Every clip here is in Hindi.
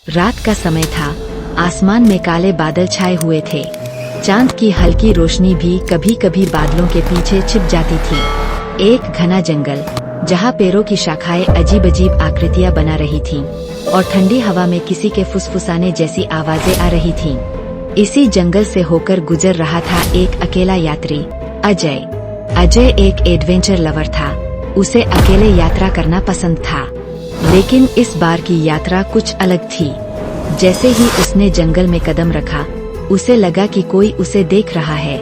रात का समय था। आसमान में काले बादल छाए हुए थे। चांद की हल्की रोशनी भी कभी कभी बादलों के पीछे छिप जाती थी। एक घना जंगल, जहाँ पेड़ों की शाखाएं अजीब अजीब आकृतियां बना रही थीं, और ठंडी हवा में किसी के फुसफुसाने जैसी आवाजें आ रही थीं। इसी जंगल से होकर गुजर रहा था एक अकेला यात्री, अजय। अजय एक एडवेंचर लवर था। उसे अकेले यात्रा करना पसंद था, लेकिन इस बार की यात्रा कुछ अलग थी। जैसे ही उसने जंगल में कदम रखा, उसे लगा कि कोई उसे देख रहा है।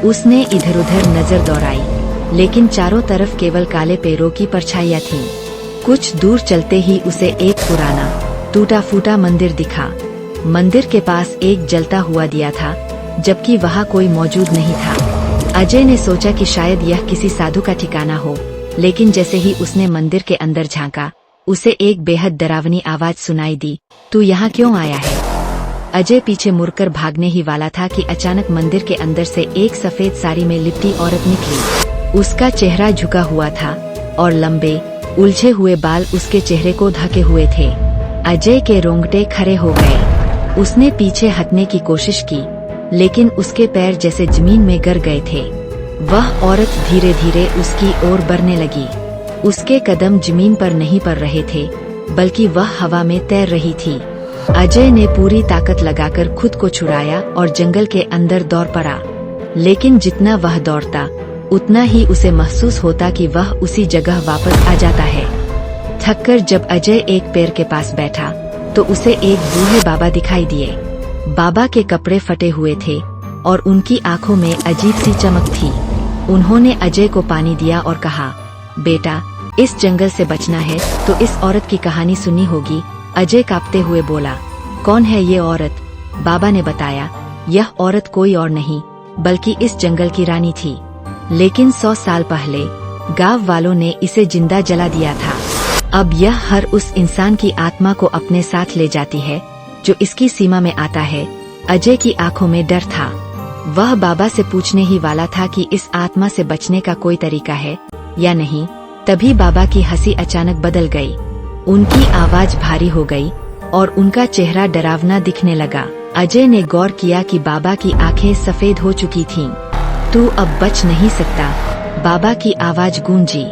उसने इधर उधर नजर दौड़ाई, लेकिन चारों तरफ केवल काले पेड़ों की परछाइयां थीं। कुछ दूर चलते ही उसे एक पुराना टूटा फूटा मंदिर दिखा। मंदिर के पास एक जलता हुआ दिया था, जबकि वहाँ कोई मौजूद नहीं था। अजय ने सोचा कि शायद यह किसी साधु का ठिकाना हो, लेकिन जैसे ही उसने मंदिर के अंदर झांका, उसे एक बेहद डरावनी आवाज सुनाई दी। तू यहाँ क्यों आया है? अजय पीछे मुड़कर भागने ही वाला था कि अचानक मंदिर के अंदर से एक सफेद साड़ी में लिपटी औरत निकली। उसका चेहरा झुका हुआ था और लंबे उलझे हुए बाल उसके चेहरे को ढके हुए थे। अजय के रोंगटे खड़े हो गए। उसने पीछे हटने की कोशिश की, लेकिन उसके पैर जैसे जमीन में गिर गए थे। वह औरत धीरे धीरे उसकी ओर बढ़ने लगी। उसके कदम जमीन पर नहीं पड़ रहे थे, बल्कि वह हवा में तैर रही थी। अजय ने पूरी ताकत लगाकर खुद को छुड़ाया और जंगल के अंदर दौड़ पड़ा। लेकिन जितना वह दौड़ता, उतना ही उसे महसूस होता कि वह उसी जगह वापस आ जाता है। थककर जब अजय एक पेड़ के पास बैठा, तो उसे एक बूढ़े बाबा दिखाई दिए। बाबा के कपड़े फटे हुए थे और उनकी आंखों में अजीब सी चमक थी। उन्होंने अजय को पानी दिया और कहा, बेटा, इस जंगल से बचना है तो इस औरत की कहानी सुनी होगी। अजय कांपते हुए बोला, कौन है ये औरत? बाबा ने बताया, यह औरत कोई और नहीं, बल्कि इस जंगल की रानी थी। लेकिन 100 साल पहले गांव वालों ने इसे जिंदा जला दिया था। अब यह हर उस इंसान की आत्मा को अपने साथ ले जाती है जो इसकी सीमा में आता है। अजय की आंखों में डर था। वह बाबा से पूछने ही वाला था कि इस आत्मा से बचने का कोई तरीका है या नहीं। तभी बाबा की हंसी अचानक बदल गई। उनकी आवाज भारी हो गई और उनका चेहरा डरावना दिखने लगा। अजय ने गौर किया कि बाबा की आंखें सफेद हो चुकी थीं। तू अब बच नहीं सकता, बाबा की आवाज गूंजी।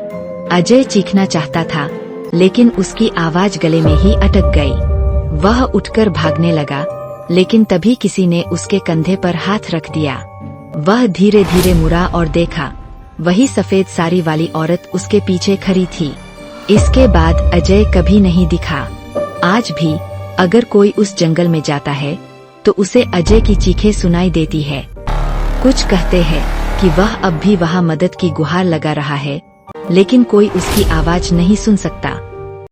अजय चीखना चाहता था, लेकिन उसकी आवाज गले में ही अटक गई। वह उठकर भागने लगा, लेकिन तभी किसी ने उसके कंधे पर हाथ रख दिया। वह धीरे धीरे मुड़ा और देखा, वही सफेद साड़ी वाली औरत उसके पीछे खड़ी थी। इसके बाद अजय कभी नहीं दिखा। आज भी अगर कोई उस जंगल में जाता है, तो उसे अजय की चीखें सुनाई देती है। कुछ कहते हैं कि वह अब भी वहाँ मदद की गुहार लगा रहा है, लेकिन कोई उसकी आवाज नहीं सुन सकता।